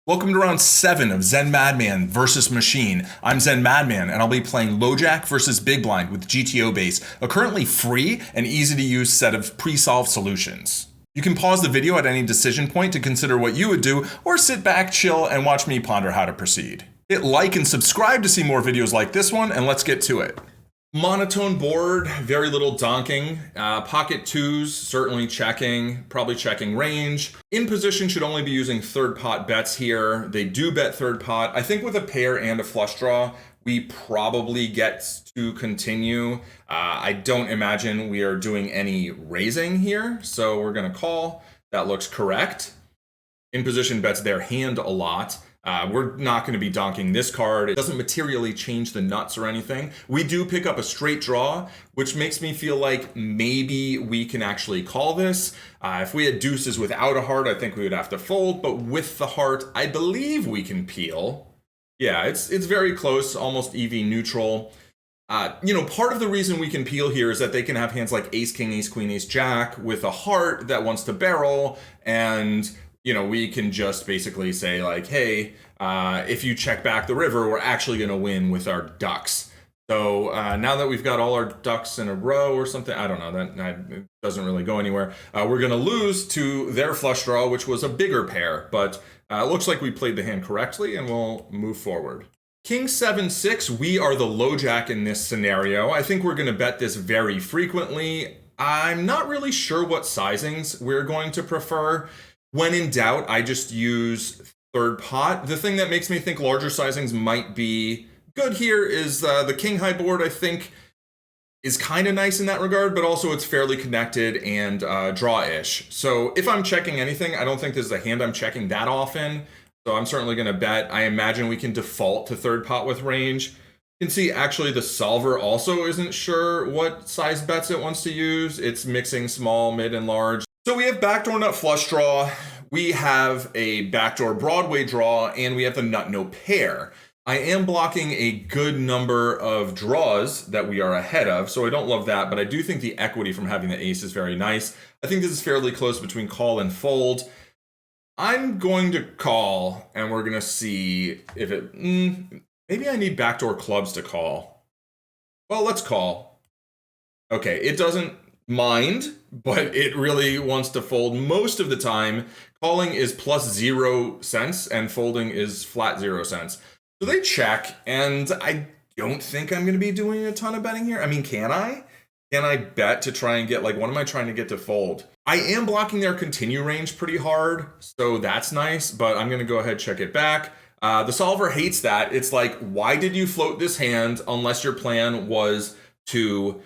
Welcome to round 7 of ZenMadman versus Machine. I'm ZenMadman, and I'll be playing LoJack versus Big Blind with GTO base, a currently free and easy to use set of pre-solved solutions. You can pause the video at any decision point to consider what you would do, or sit back, chill, and watch me ponder how to proceed. Hit like and subscribe to see more videos like this one, and let's get to it. Monotone board, very little donking. Pocket twos, certainly checking, probably checking range. In position should only be using third pot bets here. They do bet third pot. I think with a pair and a flush draw, we probably get to continue. I don't imagine we are doing any raising here, so we're gonna call. That looks correct. In position bets their hand a lot. We're not going to be donking this card. It doesn't materially change the nuts or anything. We do pick up a straight draw, which makes me feel like maybe we can actually call this. If we had deuces without a heart, I think we would have to fold, but with the heart, I believe we can peel. Yeah, it's very close, almost EV neutral. Part of the reason we can peel here is that they can have hands like ace, king, ace, queen, ace, jack with a heart that wants to barrel, and we can just basically say like, hey, if you check back the river, we're actually going to win with our ducks. So now that we've got all our ducks in a row or something, I don't know, that doesn't really go anywhere. We're going to lose to their flush draw, which was a bigger pair, but it looks like we played the hand correctly and we'll move forward. King 7-6, we are the LoJack in this scenario. I think we're going to bet this very frequently. I'm not really sure what sizings we're going to prefer. When in doubt, I just use third pot. The thing that makes me think larger sizings might be good here is the king high board, I think, is kind of nice in that regard, but also it's fairly connected and draw-ish. So if I'm checking anything, I don't think this is a hand I'm checking that often. So I'm certainly going to bet. I imagine we can default to third pot with range. You can see actually the solver also isn't sure what size bets it wants to use. It's mixing small, mid, and large. So we have backdoor nut flush draw, we have a backdoor Broadway draw, and we have the nut no pair. I am blocking a good number of draws that we are ahead of, so I don't love that, but I do think the equity from having the ace is very nice. I think this is fairly close between call and fold. I'm going to call, and we're going to see if it... maybe I need backdoor clubs to call. Well, let's call. Okay, it doesn't mind, but it really wants to fold most of the time. Calling is plus 0 cents and folding is flat 0 cents. So they check, and I don't think I'm going to be doing a ton of betting here. I mean, can I? Can I bet to try and get, like, what am I trying to get to fold? I am blocking their continue range pretty hard, so that's nice, but I'm going to go ahead and check it back. The solver hates that. It's like, why did you float this hand unless your plan was to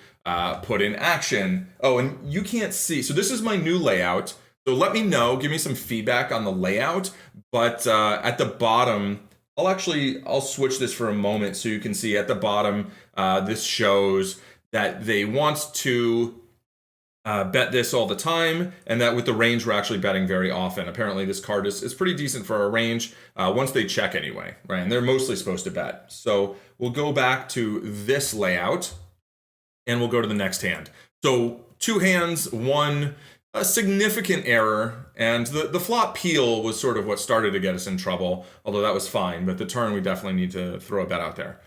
put in action? Oh, and you can't see. So this is my new layout. So let me know, give me some feedback on the layout. But at the bottom, I'll switch this for a moment so you can see at the bottom, this shows that they want to bet this all the time, and that with the range, we're actually betting very often. Apparently this card is pretty decent for our range once they check anyway, right? And they're mostly supposed to bet. So we'll go back to this layout, and we'll go to the next hand. So 2 hands, 1 a significant error, and the flop peel was sort of what started to get us in trouble, although that was fine, but the turn we definitely need to throw a bet out there.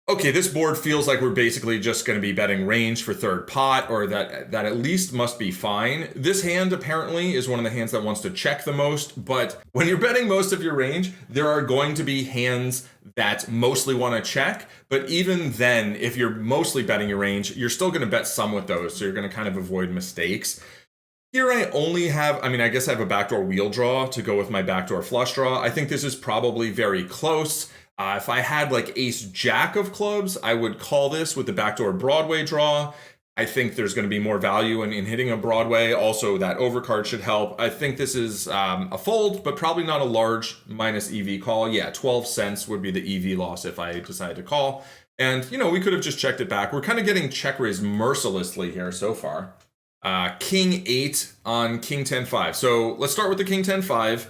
Okay, this board feels like we're basically just going to be betting range for third pot, or that at least must be fine. This hand apparently is one of the hands that wants to check the most, but when you're betting most of your range, there are going to be hands that mostly want to check, but even then, if you're mostly betting your range, you're still going to bet some with those, so you're going to kind of avoid mistakes. Here I only have, I guess I have a backdoor wheel draw to go with my backdoor flush draw. I think this is probably very close. If I had like ace jack of clubs, I would call this with the backdoor Broadway draw. I think there's going to be more value in hitting a Broadway. Also, that overcard should help. I think this is a fold, but probably not a large minus EV call. Yeah, 12 cents would be the EV loss if I decided to call. And, we could have just checked it back. We're kind of getting check raised mercilessly here so far. King 8 on King 10-5. So let's start with the King 10-5.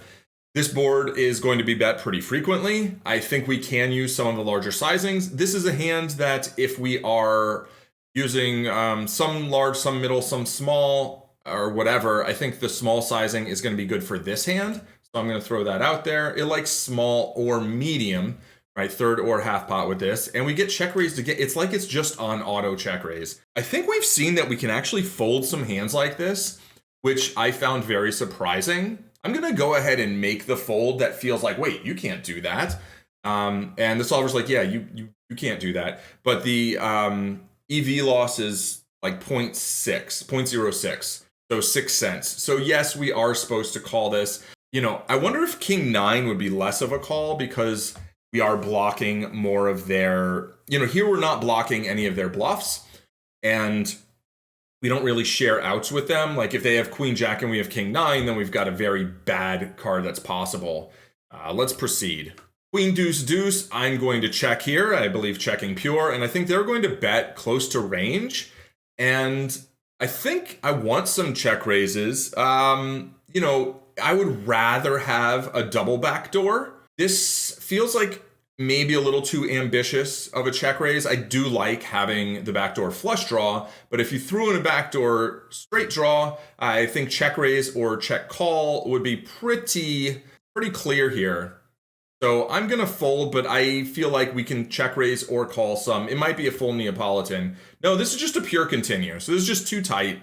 This board is going to be bet pretty frequently. I think we can use some of the larger sizings. This is a hand that if we are using some large, some middle, some small, or whatever, I think the small sizing is going to be good for this hand. So I'm going to throw that out there. It likes small or medium, right? Third or half pot with this. And we get check raise to get, it's like it's just on auto check raise. I think we've seen that we can actually fold some hands like this, which I found very surprising. I'm going to go ahead and make the fold that feels like, wait, you can't do that. And the solver's like, yeah, you can't do that. But the EV loss is like 0.06, so 6 cents. So yes, we are supposed to call this. You know, I wonder if King 9 would be less of a call because we are blocking more of their, you know, here we're not blocking any of their bluffs and we don't really share outs with them. Like if they have Queen Jack and we have King 9, then we've got a very bad card that's possible. Let's proceed. Queen Deuce Deuce, I'm going to check here. I believe checking pure, and I think they're going to bet close to range. And I think I want some check raises. You know, I would rather have a double backdoor. This feels like maybe a little too ambitious of a check raise. I do like having the backdoor flush draw, but if you threw in a backdoor straight draw, I think check raise or check call would be pretty clear here. So I'm going to fold, but I feel like we can check raise or call some. It might be a full Neapolitan. No, this is just a pure continue. So this is just too tight.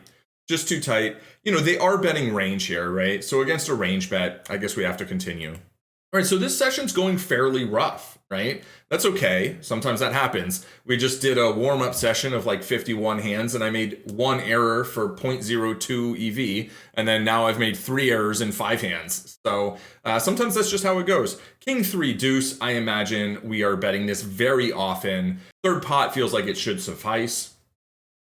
Just too tight. You know, they are betting range here, right? So against a range bet, I guess we have to continue. All right, so this session's going fairly rough, right? That's okay. Sometimes that happens. We just did a warm-up session of like 51 hands, and I made one error for 0.02 EV, and then now I've made 3 errors in 5 hands. So sometimes that's just how it goes. King 3 deuce, I imagine we are betting this very often. Third pot feels like it should suffice.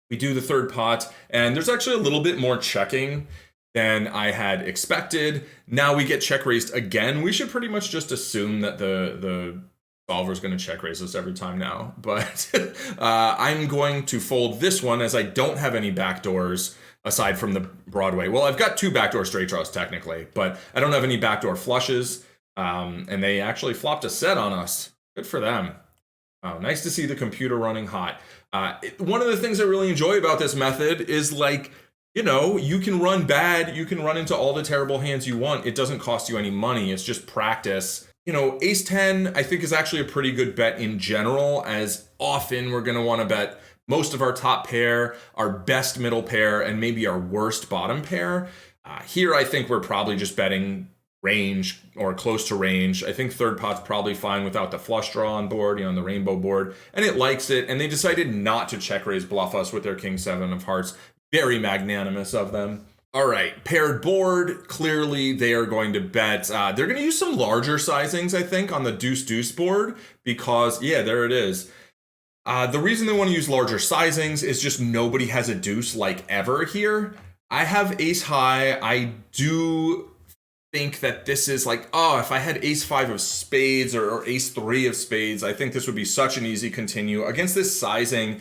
We do the third pot, and there's actually a little bit more checking than I had expected. Now we get check raised again. We should pretty much just assume that the solver is going to check raise us every time now. But I'm going to fold this one as I don't have any backdoors aside from the Broadway. Well, I've got 2 backdoor straight draws technically, but I don't have any backdoor flushes. And they actually flopped a set on us. Good for them. Oh, nice to see the computer running hot. One of the things I really enjoy about this method is like, you know, you can run bad, you can run into all the terrible hands you want. It doesn't cost you any money. It's just practice. You know, ace 10, I think, is actually a pretty good bet in general, as often we're going to want to bet most of our top pair, our best middle pair, and maybe our worst bottom pair. Here, I think we're probably just betting range or close to range. I think third pot's probably fine without the flush draw on board, you know, on the rainbow board, and it likes it. And they decided not to check raise bluff us with their King 7 of hearts. Very magnanimous of them. All right, paired board. Clearly, they are going to bet. They're going to use some larger sizings, I think, on the deuce-deuce board because, yeah, there it is. The reason they want to use larger sizings is just nobody has a deuce like ever here. I have ace high. I do think that this is like, oh, if I had ace 5 of spades or ace 3 of spades, I think this would be such an easy continue. Against this sizing,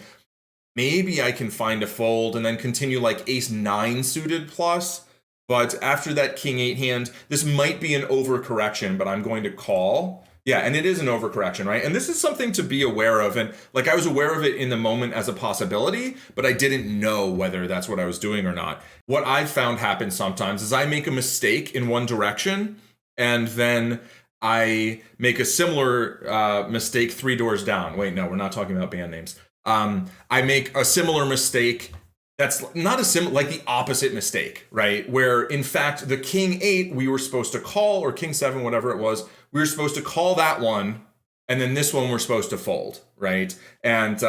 maybe I can find a fold and then continue like ace 9 suited plus. But after that king 8 hand, this might be an overcorrection, but I'm going to call. Yeah, and it is an overcorrection, right? And this is something to be aware of. And like I was aware of it in the moment as a possibility, but I didn't know whether that's what I was doing or not. What I've found happens sometimes is I make a mistake in one direction and then I make a similar mistake 3 doors down. Wait, no, we're not talking about band names. I make a similar mistake that's not like the opposite mistake, right? Where in fact the king 8 we were supposed to call, or king 7, whatever it was, we were supposed to call that one, and then this one we're supposed to fold, right? And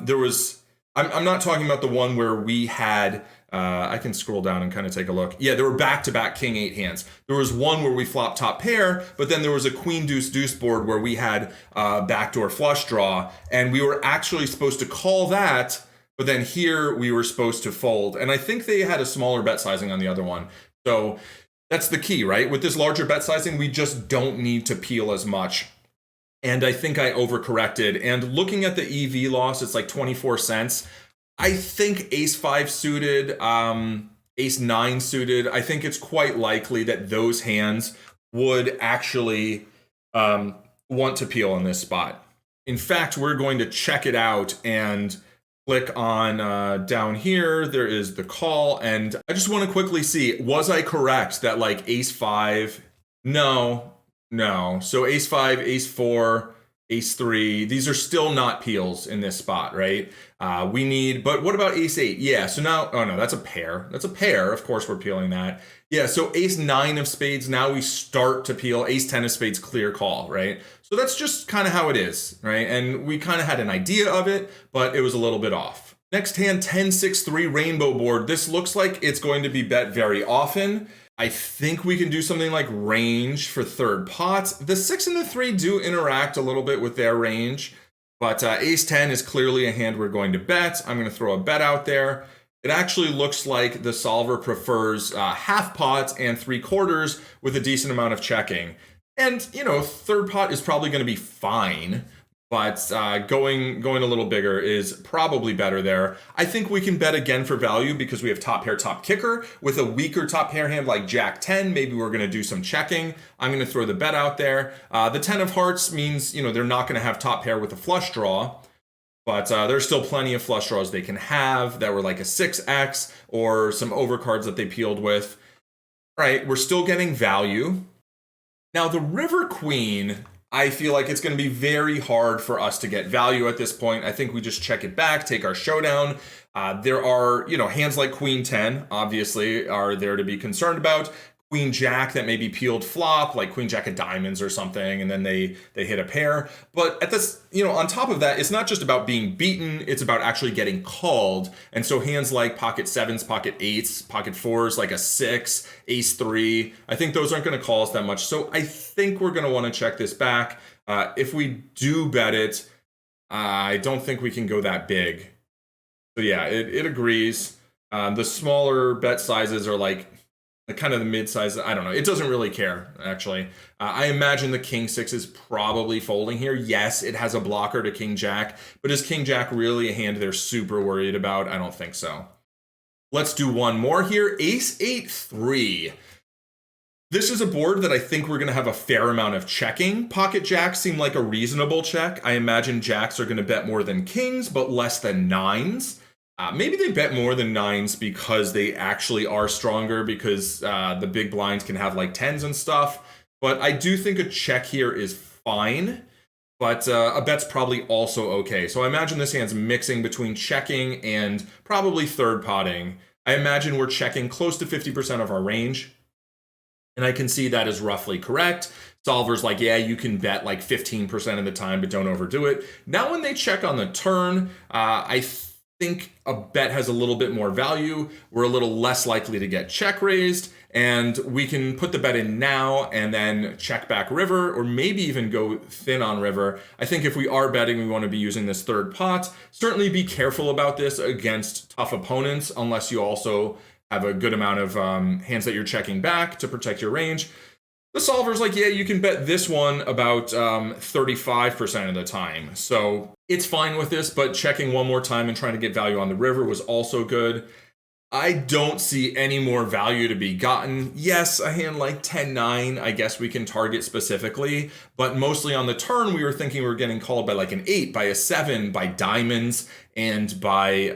there was, I'm not talking about the one where we had, I can scroll down and kind of take a look. Yeah, there were back-to-back king 8 hands. There was one where we flopped top pair, but then there was a queen deuce deuce board where we had backdoor flush draw, and we were actually supposed to call that, but then here we were supposed to fold. And I think they had a smaller bet sizing on the other one. So that's the key, right? With this larger bet sizing, we just don't need to peel as much. And I think I overcorrected. And looking at the EV loss, it's like 24 cents. I think ace 5 suited, ace 9 suited, I think it's quite likely that those hands would actually want to peel in this spot. In fact, we're going to check it out and click on down here. There is the call. And I just want to quickly see, was I correct that like ace 5 No, no. So ace five, ace four, ace three, these are still not peels in this spot, right? We need, but what about ace eight? Yeah, so now, oh no, that's a pair. That's a pair. Of course, we're peeling that. Yeah, so ace nine of spades, now we start to peel. Ace 10 of spades, clear call, right? So that's just kind of how it is, right? And we kind of had an idea of it, but it was a little bit off. Next hand, 10-6-3 rainbow board. This looks like it's going to be bet very often. I think we can do something like range for third pot. The 6 and the 3 do interact a little bit with their range, but ace 10 is clearly a hand we're going to bet. I'm going to throw a bet out there. It actually looks like the solver prefers half pot and 3/4 with a decent amount of checking. And, you know, third pot is probably going to be fine, but going a little bigger is probably better there. I think we can bet again for value because we have top pair, top kicker. With a weaker top pair hand like Jack 10, maybe we're going to do some checking. I'm going to throw the bet out there. The 10 of hearts means, you know, they're not going to have top pair with a flush draw, but there's still plenty of flush draws they can have that were like a 6x or some overcards that they peeled with. All right, we're still getting value. Now the river queen, I feel like it's going to be very hard for us to get value at this point. I think we just check it back, take our showdown. There are, you know, hands like Queen 10, obviously, are there to be concerned about. Queen Jack that maybe peeled flop, like Queen Jack of diamonds or something, and then they hit a pair. But at this, you know, on top of that, it's not just about being beaten, it's about actually getting called. And so hands like pocket sevens, pocket eights, pocket fours, like a 6, ace 3, I think those aren't going to call us that much. So I think we're going to want to check this back. If we do bet it, I don't think we can go that big. So yeah, it agrees. The smaller bet sizes are like kind of the mid-size. I don't know. It doesn't really care, actually. I imagine the king 6 is probably folding here. Yes, it has a blocker to king jack, but is king jack really a hand they're super worried about? I don't think so. Let's do one more here. Ace 8-3. This is a board that I think we're going to have a fair amount of checking. Pocket jacks seem like a reasonable check. I imagine jacks are going to bet more than kings, but less than nines. Maybe they bet more than nines because they actually are stronger because the big blinds can have like 10s and stuff. But I do think a check here is fine, but a bet's probably also okay. So I imagine this hand's mixing between checking and probably third potting. I imagine we're checking close to 50% of our range. And I can see that is roughly correct. Solver's like, yeah, you can bet like 15% of the time, but don't overdo it. Now when they check on the turn, I think a bet has a little bit more value. We're a little less likely to get check raised, and we can put the bet in now and then check back river, or maybe even go thin on river. I think if we are betting, we want to be using this third pot. Certainly be careful about this against tough opponents, unless you also have a good amount of hands that you're checking back to protect your range. The solver's like, yeah, you can bet this one about 35% of the time. So it's fine with this, but checking one more time and trying to get value on the river was also good. I don't see any more value to be gotten. Yes, a hand like 10-9, I guess we can target specifically, but mostly on the turn, we were thinking we were getting called by like an 8, by a 7, by diamonds, and by,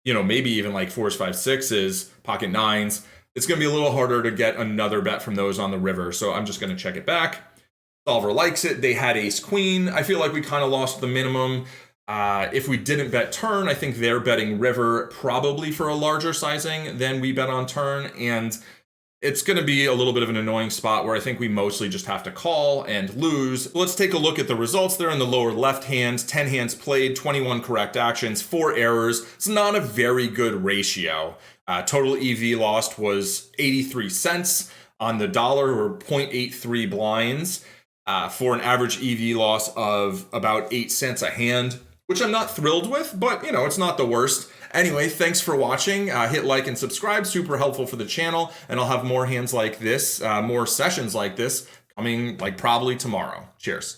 maybe even like 4s, 5s, 6s, pocket 9s. It's going to be a little harder to get another bet from those on the river, so I'm just going to check it back. Solver likes it. They had ace queen. I feel like we kind of lost the minimum. If we didn't bet turn, I think they're betting river probably for a larger sizing than we bet on turn, and it's going to be a little bit of an annoying spot where I think we mostly just have to call and lose. Let's take a look at the results there in the lower left hand. 10 hands played, 21 correct actions, 4 errors. It's not a very good ratio. Total EV lost was 83 cents on the dollar, or 0.83 blinds, for an average EV loss of about 8 cents a hand, which I'm not thrilled with, but it's not the worst. Anyway, thanks for watching. Hit like and subscribe, super helpful for the channel, and I'll have more hands like this, more sessions like this coming like probably tomorrow. Cheers.